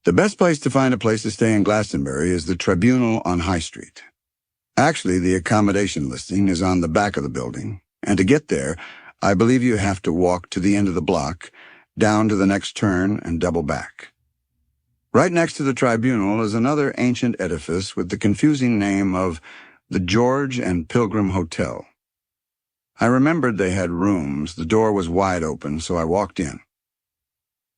The best place to find a place to stay in Glastonbury is the Tribunal on High Street. Actually, the accommodation listing is on the back of the building, and to get there, I believe you have to walk to the end of the block, down to the next turn, and double back. Right next to the Tribunal is another ancient edifice with the confusing name of the George and Pilgrim Hotel. I remembered they had rooms. The door was wide open, so I walked in.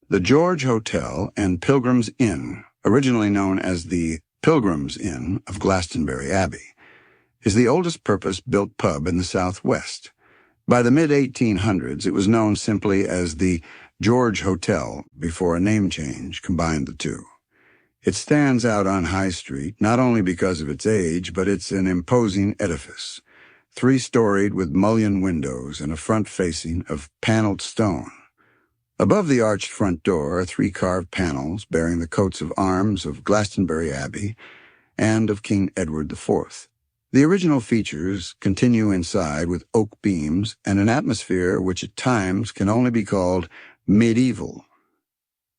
The George Hotel and Pilgrim's Inn, originally known as the Pilgrim's Inn of Glastonbury Abbey, is the oldest purpose-built pub in the Southwest. By the mid-1800s, it was known simply as the George Hotel before a name change combined the two. It stands out on High Street not only because of its age, but it's an imposing edifice, 3-storied with mullioned windows and a front facing of paneled stone. Above the arched front door are 3 carved panels bearing the coats of arms of Glastonbury Abbey and of King Edward IV. The original features continue inside with oak beams and an atmosphere which at times can only be called medieval.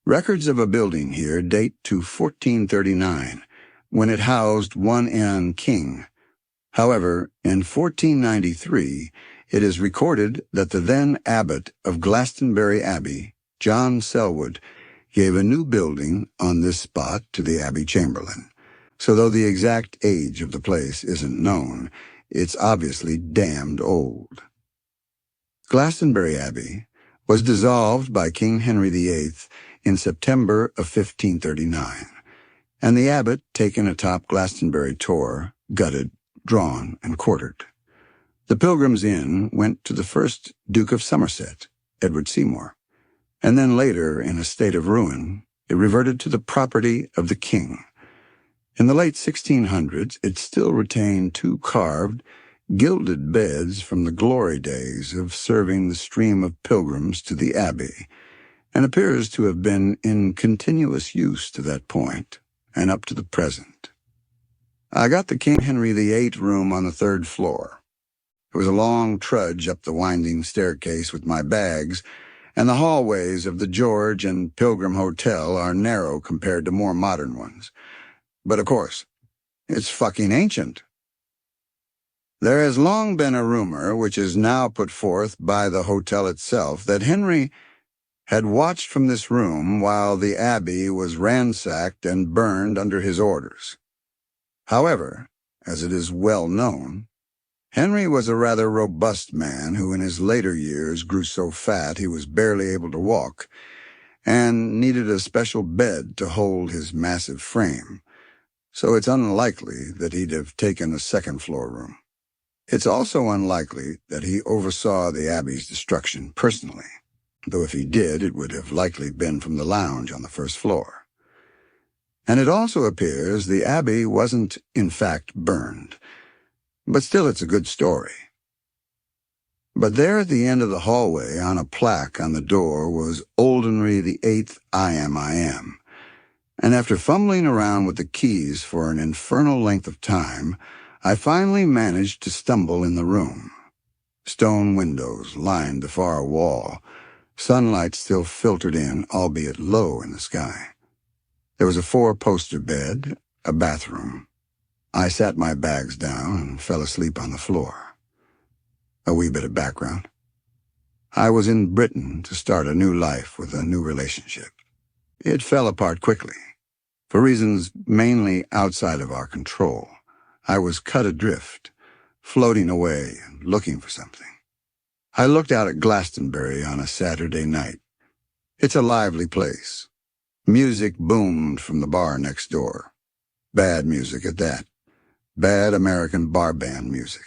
Records of a building here date to 1439, when it housed one Anne King. However, in 1493, it is recorded that the then abbot of Glastonbury Abbey, John Selwood, gave a new building on this spot to the Abbey Chamberlain. So though the exact age of the place isn't known, it's obviously damned old. Glastonbury Abbey was dissolved by King Henry VIII in September of 1539, and the abbot taken atop Glastonbury Tor, gutted, drawn, and quartered. The Pilgrim's Inn went to the first Duke of Somerset, Edward Seymour, and then later, in a state of ruin, it reverted to the property of the king. In the late 1600s, it still retained 2 carved, gilded beds from the glory days of serving the stream of pilgrims to the abbey, and appears to have been in continuous use to that point and up to the present. I got the King Henry VIII room on the 3rd floor. It was a long trudge up the winding staircase with my bags, and the hallways of the George and Pilgrim Hotel are narrow compared to more modern ones. But of course, it's fucking ancient. There has long been a rumor, which is now put forth by the hotel itself, that Henry had watched from this room while the abbey was ransacked and burned under his orders. However, as it is well known, Henry was a rather robust man who in his later years grew so fat he was barely able to walk and needed a special bed to hold his massive frame, so it's unlikely that he'd have taken a 2nd-floor room. It's also unlikely that he oversaw the abbey's destruction personally, though if he did, it would have likely been from the lounge on the 1st floor. And it also appears the abbey wasn't, in fact, burned. But still, it's a good story. But there at the end of the hallway, on a plaque on the door, was Old Henry VIII I Am. And after fumbling around with the keys for an infernal length of time, I finally managed to stumble in the room. Stone windows lined the far wall. Sunlight still filtered in, albeit low in the sky. There was a 4-poster bed, a bathroom. I sat my bags down and fell asleep on the floor. A wee bit of background. I was in Britain to start a new life with a new relationship. It fell apart quickly, for reasons mainly outside of our control. I was cut adrift, floating away and looking for something. I looked out at Glastonbury on a Saturday night. It's a lively place. Music boomed from the bar next door. Bad music at that. Bad American bar band music.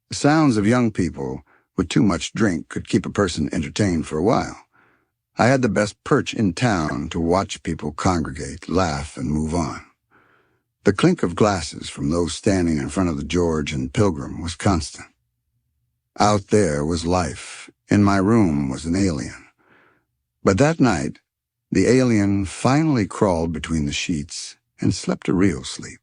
The sounds of young people with too much drink could keep a person entertained for a while. I had the best perch in town to watch people congregate, laugh, and move on. The clink of glasses from those standing in front of the George and Pilgrim was constant. Out there was life. In my room was an alien. But that night, the alien finally crawled between the sheets and slept a real sleep.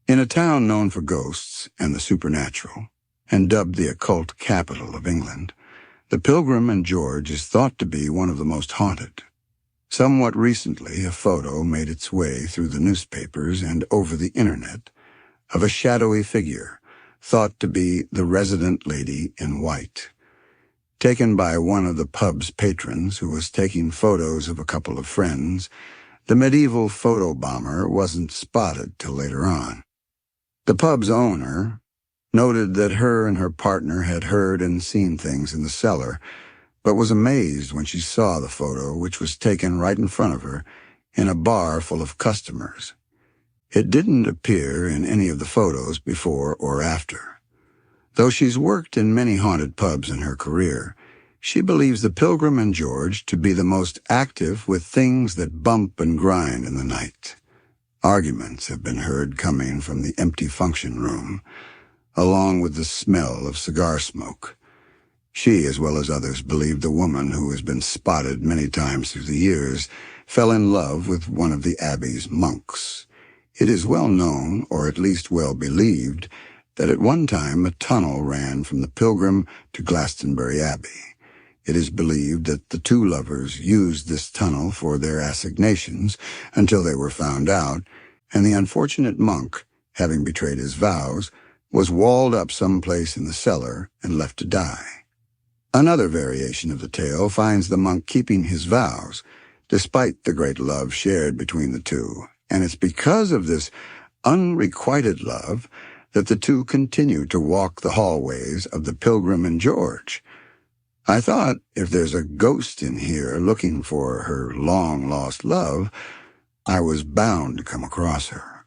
In a town known for ghosts and the supernatural, and dubbed the occult capital of England, the Pilgrim and George is thought to be one of the most haunted. Somewhat recently, a photo made its way through the newspapers and over the internet of a shadowy figure, thought to be the resident lady in white. Taken by one of the pub's patrons who was taking photos of a couple of friends, the medieval photo bomber wasn't spotted till later on. The pub's owner noted that her and her partner had heard and seen things in the cellar, but was amazed when she saw the photo, which was taken right in front of her in a bar full of customers. It didn't appear in any of the photos before or after. Though she's worked in many haunted pubs in her career, she believes the Pilgrim and George to be the most active with things that bump and grind in the night. Arguments have been heard coming from the empty function room, along with the smell of cigar smoke. She, as well as others, believe the woman, who has been spotted many times through the years, fell in love with one of the abbey's monks. It is well known, or at least well believed, that at one time a tunnel ran from the Pilgrim to Glastonbury Abbey. It is believed that the two lovers used this tunnel for their assignations until they were found out, and the unfortunate monk, having betrayed his vows, was walled up someplace in the cellar and left to die. Another variation of the tale finds the monk keeping his vows, despite the great love shared between the two, and it's because of this unrequited love that the two continue to walk the hallways of the Pilgrim and George. I thought, if there's a ghost in here looking for her long-lost love, I was bound to come across her.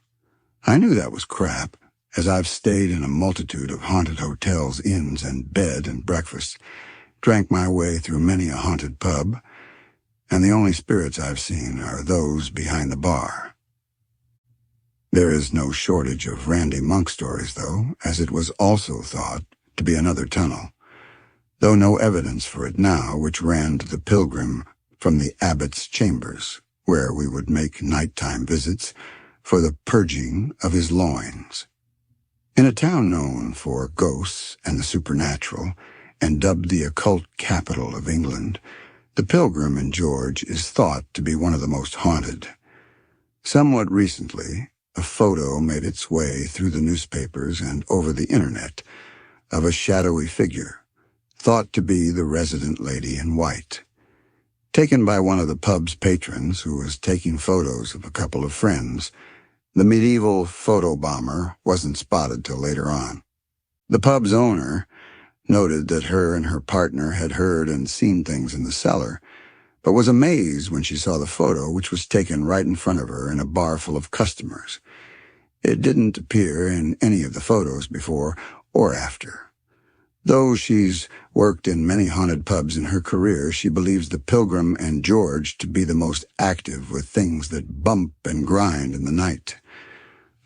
I knew that was crap, as I've stayed in a multitude of haunted hotels, inns, and bed and breakfast, drank my way through many a haunted pub, and the only spirits I've seen are those behind the bar. There is no shortage of Randy Monk stories, though, as it was also thought to be another tunnel, though no evidence for it now, which ran to the Pilgrim from the abbot's chambers, where we would make nighttime visits for the purging of his loins. In a town known for ghosts and the supernatural, and dubbed the occult capital of England, the Pilgrim and George is thought to be one of the most haunted. Somewhat recently, a photo made its way through the newspapers and over the internet of a shadowy figure, thought to be the resident lady in white. Taken by one of the pub's patrons who was taking photos of a couple of friends, the medieval photo bomber wasn't spotted till later on. The pub's owner noted that her and her partner had heard and seen things in the cellar, but was amazed when she saw the photo, which was taken right in front of her in a bar full of customers. It didn't appear in any of the photos before or after. Though she's worked in many haunted pubs in her career, she believes the Pilgrim and George to be the most active with things that bump and grind in the night.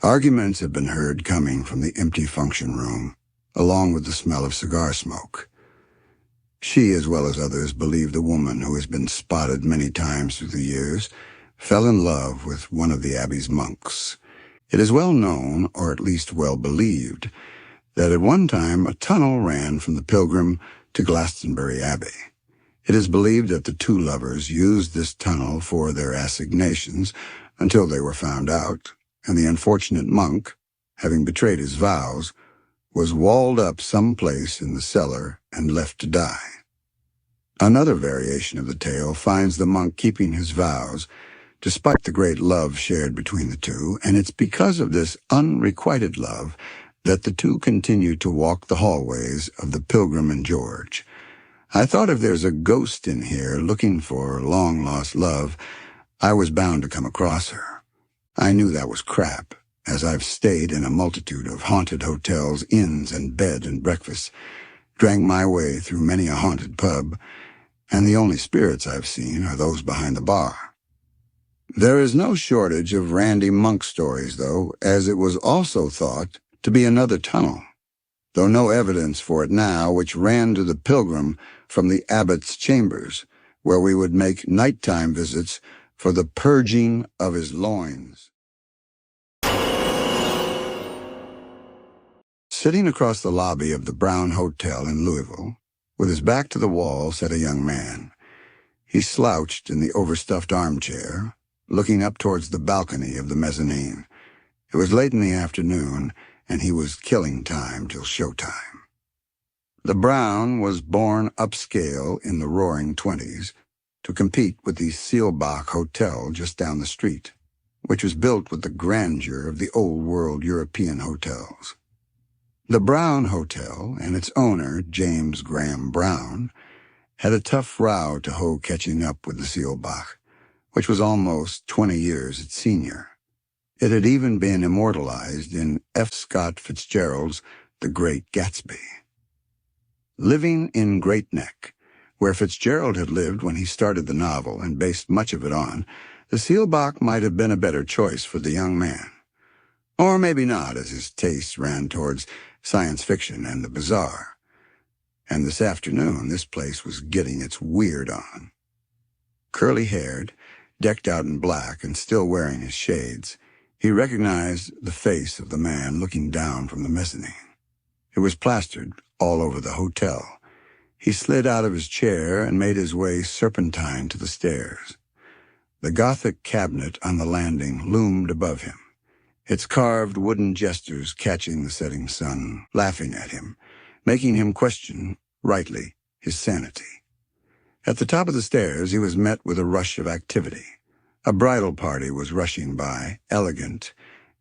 Arguments have been heard coming from the empty function room, along with the smell of cigar smoke. She, as well as others, believe the woman, who has been spotted many times through the years, fell in love with one of the abbey's monks. It is well known, or at least well believed, that at one time a tunnel ran from the Pilgrim to Glastonbury Abbey. It is believed that the two lovers used this tunnel for their assignations until they were found out, and the unfortunate monk, having betrayed his vows, was walled up someplace in the cellar and left to die. Another variation of the tale finds the monk keeping his vows, despite the great love shared between the two, and it's because of this unrequited love that the two continue to walk the hallways of the Pilgrim and George. I thought, if there's a ghost in here looking for long-lost love, I was bound to come across her. I knew that was crap, as I've stayed in a multitude of haunted hotels, inns, and bed and breakfast, drank my way through many a haunted pub, and the only spirits I've seen are those behind the bar. There is no shortage of Randy Monk stories, though, as it was also thought to be another tunnel, though no evidence for it now, which ran to the Pilgrim from the abbot's chambers, where we would make nighttime visits for the purging of his loins. Sitting across the lobby of the Brown Hotel in Louisville, with his back to the wall, sat a young man. He slouched in the overstuffed armchair, looking up towards the balcony of the mezzanine. It was late in the afternoon, and he was killing time till showtime. The Brown was born upscale in the roaring 20s to compete with the Seelbach Hotel just down the street, which was built with the grandeur of the old-world European hotels. The Brown Hotel and its owner, James Graham Brown, had a tough row to hoe catching up with the Seelbach, which was almost 20 years its senior. It had even been immortalized in F. Scott Fitzgerald's The Great Gatsby. Living in Great Neck, where Fitzgerald had lived when he started the novel and based much of it on, the Seelbach might have been a better choice for the young man. Or maybe not, as his tastes ran towards science fiction and the bizarre. And this afternoon, this place was getting its weird on. Curly-haired, decked out in black and still wearing his shades, he recognized the face of the man looking down from the mezzanine. It was plastered all over the hotel. He slid out of his chair and made his way serpentine to the stairs. The Gothic cabinet on the landing loomed above him, its carved wooden jesters catching the setting sun, laughing at him, making him question, rightly, his sanity. At the top of the stairs, he was met with a rush of activity. A bridal party was rushing by, elegant,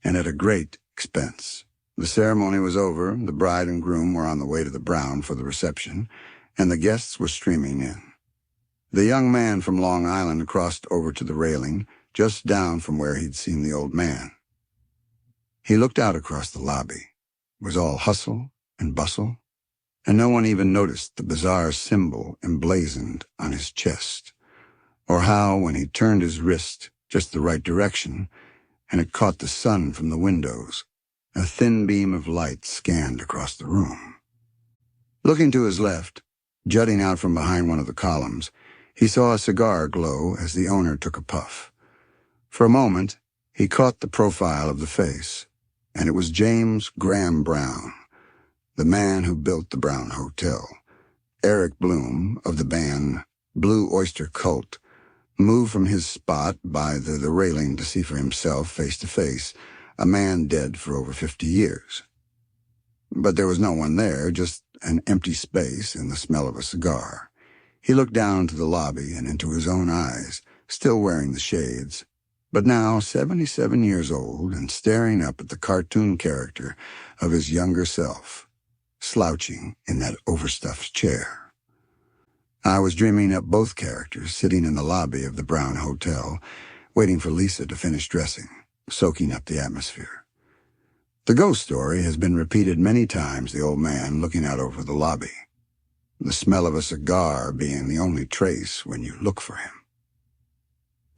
and at a great expense. The ceremony was over, the bride and groom were on the way to the Brown for the reception, and the guests were streaming in. The young man from Long Island crossed over to the railing, just down from where he'd seen the old man. He looked out across the lobby. It was all hustle and bustle, and no one even noticed the bizarre symbol emblazoned on his chest, or how, when he turned his wrist just the right direction, and it caught the sun from the windows, a thin beam of light scanned across the room. Looking to his left, jutting out from behind one of the columns, he saw a cigar glow as the owner took a puff. For a moment, he caught the profile of the face, and it was James Graham Brown, the man who built the Brown Hotel. Eric Bloom, of the band Blue Oyster Cult, moved from his spot by the railing to see for himself, face to face, a man dead for over 50 years. But there was no one there, just an empty space and the smell of a cigar. He looked down to the lobby and into his own eyes, still wearing the shades, but now 77 years old and staring up at the cartoon character of his younger self, slouching in that overstuffed chair. I was dreaming up both characters sitting in the lobby of the Brown Hotel, waiting for Lisa to finish dressing, soaking up the atmosphere. The ghost story has been repeated many times, the old man looking out over the lobby, the smell of a cigar being the only trace when you look for him.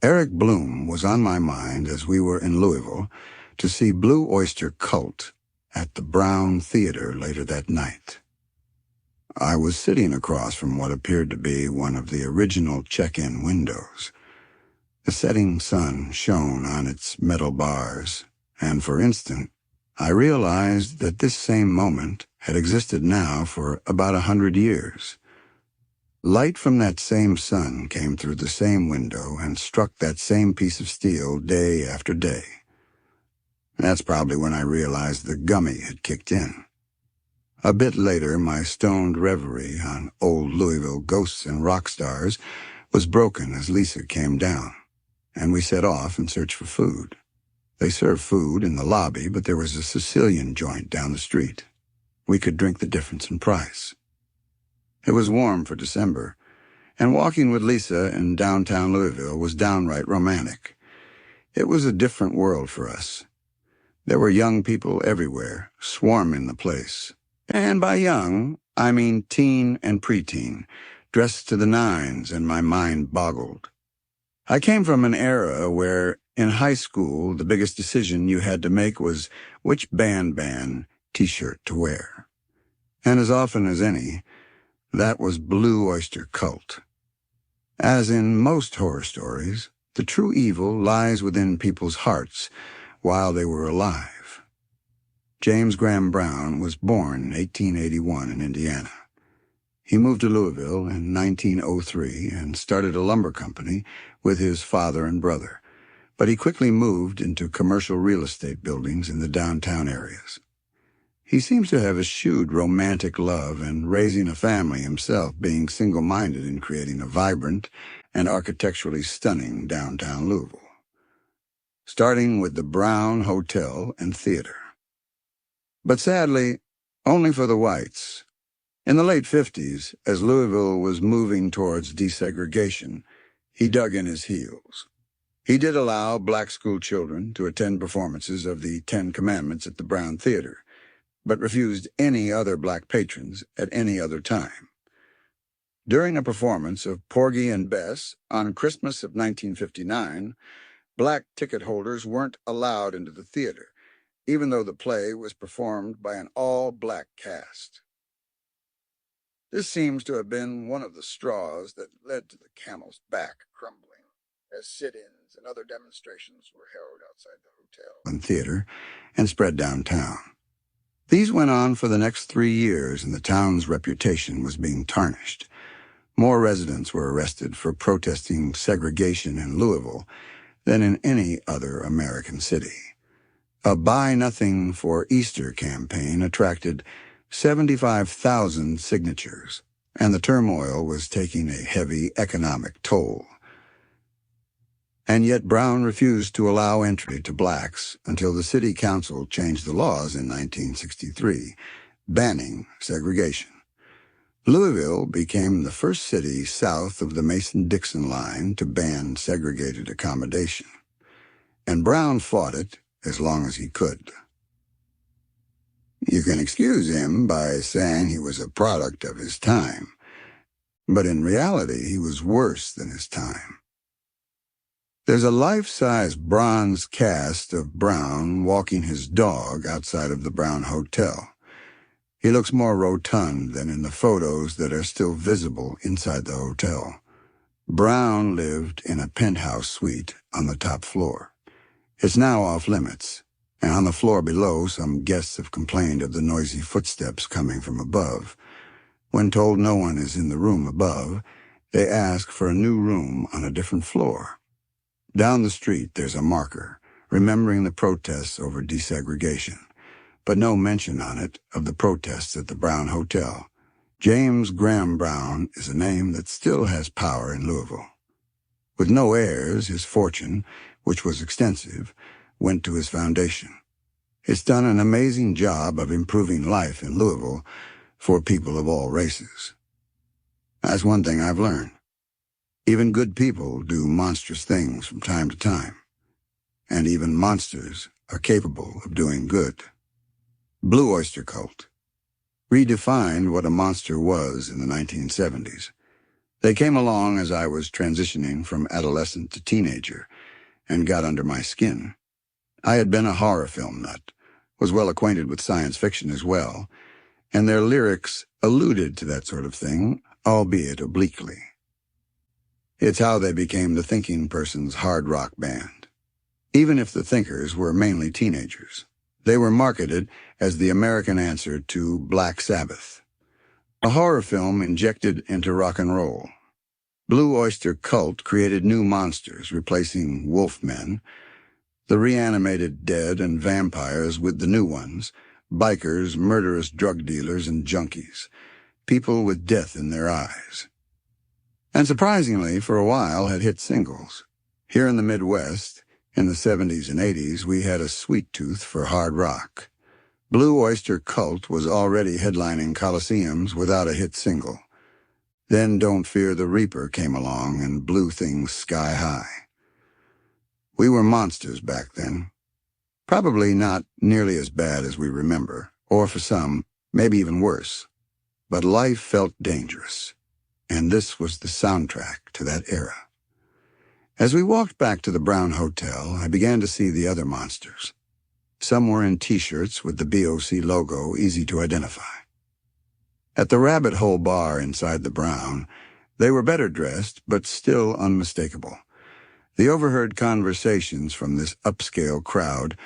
Eric Bloom was on my mind as we were in Louisville to see Blue Oyster Cult at the Brown Theater later that night. I was sitting across from what appeared to be one of the original check-in windows. The setting sun shone on its metal bars, and for an instant, I realized that this same moment had existed now for about 100 years. Light from that same sun came through the same window and struck that same piece of steel day after day. That's probably when I realized the gummy had kicked in. A bit later, my stoned reverie on old Louisville ghosts and rock stars was broken as Lisa came down, and we set off in search for food. They served food in the lobby, but there was a Sicilian joint down the street. We could drink the difference in price. It was warm for December, and walking with Lisa in downtown Louisville was downright romantic. It was a different world for us. There were young people everywhere, swarming the place. And by young, I mean teen and preteen, dressed to the nines, and my mind boggled. I came from an era where, in high school, the biggest decision you had to make was which band T-shirt to wear. And as often as any, that was Blue Oyster Cult. As in most horror stories, the true evil lies within people's hearts while they were alive. James Graham Brown was born in 1881 in Indiana. He moved to Louisville in 1903 and started a lumber company with his father and brother, but he quickly moved into commercial real estate buildings in the downtown areas. He seems to have eschewed romantic love and raising a family himself, being single-minded in creating a vibrant and architecturally stunning downtown Louisville. Starting with the Brown Hotel and Theater. But sadly, only for the whites. In the late 50s, as Louisville was moving towards desegregation, he dug in his heels. He did allow black school children to attend performances of the Ten Commandments at the Brown Theater, but refused any other black patrons at any other time. During a performance of Porgy and Bess on Christmas of 1959, black ticket holders weren't allowed into the theater, even though the play was performed by an all-black cast. This seems to have been one of the straws that led to the camel's back crumbling, as sit-ins and other demonstrations were held outside the hotel and theater and spread downtown. These went on for the next 3 years, and the town's reputation was being tarnished. More residents were arrested for protesting segregation in Louisville than in any other American city. A Buy Nothing for Easter campaign attracted 75,000 signatures, and the turmoil was taking a heavy economic toll. And yet Brown refused to allow entry to blacks until the city council changed the laws in 1963, banning segregation. Louisville became the first city south of the Mason-Dixon line to ban segregated accommodation, and Brown fought it as long as he could. You can excuse him by saying he was a product of his time, but in reality he was worse than his time. There's a life-size bronze cast of Brown walking his dog outside of the Brown Hotel. He looks more rotund than in the photos that are still visible inside the hotel. Brown lived in a penthouse suite on the top floor. It's now off-limits, and on the floor below some guests have complained of the noisy footsteps coming from above. When told no one is in the room above, they ask for a new room on a different floor. Down the street there's a marker, remembering the protests over desegregation, but no mention on it of the protests at the Brown Hotel. James Graham Brown is a name that still has power in Louisville. With no heirs, his fortune, which was extensive, went to his foundation. It's done an amazing job of improving life in Louisville for people of all races. That's one thing I've learned. Even good people do monstrous things from time to time, and even monsters are capable of doing good. Blue Oyster Cult redefined what a monster was in the 1970s. They came along as I was transitioning from adolescent to teenager and got under my skin. I had been a horror film nut, was well acquainted with science fiction as well, and their lyrics alluded to that sort of thing, albeit obliquely. It's how they became the thinking person's hard rock band. Even if the thinkers were mainly teenagers, they were marketed as the American answer to Black Sabbath, a horror film injected into rock and roll. Blue Oyster Cult created new monsters, replacing wolfmen, the reanimated dead and vampires with the new ones, bikers, murderous drug dealers, and junkies, people with death in their eyes. And surprisingly, for a while, had hit singles. Here in the Midwest, in the 70s and 80s, we had a sweet tooth for hard rock. Blue Oyster Cult was already headlining coliseums without a hit single. Then Don't Fear the Reaper came along and blew things sky high. We were monsters back then. Probably not nearly as bad as we remember, or for some, maybe even worse. But life felt dangerous, and this was the soundtrack to that era. As we walked back to the Brown Hotel, I began to see the other monsters. Some were in T-shirts with the BOC logo, easy to identify. At the Rabbit Hole Bar inside the Brown, they were better dressed, but still unmistakable. The overheard conversations from this upscale crowd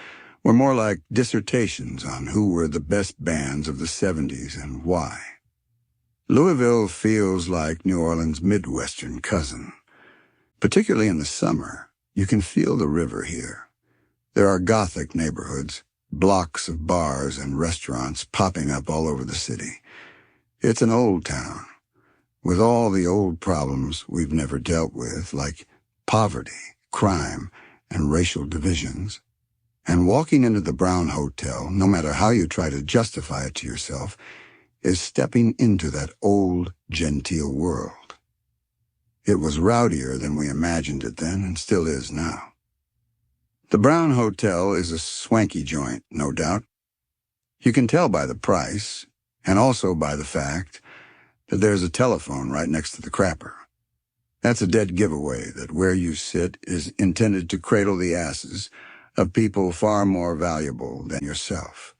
were more like dissertations on who were the best bands of the 70s and why. Louisville feels like New Orleans' Midwestern cousin. Particularly in the summer, you can feel the river here. There are Gothic neighborhoods, blocks of bars and restaurants popping up all over the city. It's an old town, with all the old problems we've never dealt with, like poverty, crime, and racial divisions. And walking into the Brown Hotel, no matter how you try to justify it to yourself, is stepping into that old, genteel world. It was rowdier than we imagined it then, and still is now. The Brown Hotel is a swanky joint, no doubt. You can tell by the price, and also by the fact that there's a telephone right next to the crapper. That's a dead giveaway that where you sit is intended to cradle the asses of people far more valuable than yourself.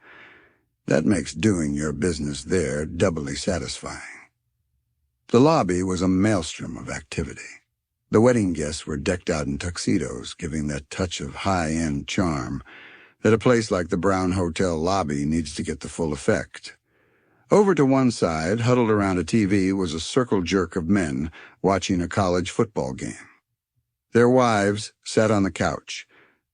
That makes doing your business there doubly satisfying. The lobby was a maelstrom of activity. The wedding guests were decked out in tuxedos, giving that touch of high-end charm that a place like the Brown Hotel lobby needs to get the full effect. Over to one side, huddled around a TV, was a circle jerk of men watching a college football game. Their wives sat on the couch,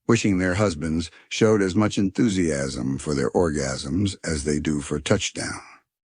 wishing their husbands showed as much enthusiasm for their orgasms as they do for touchdowns.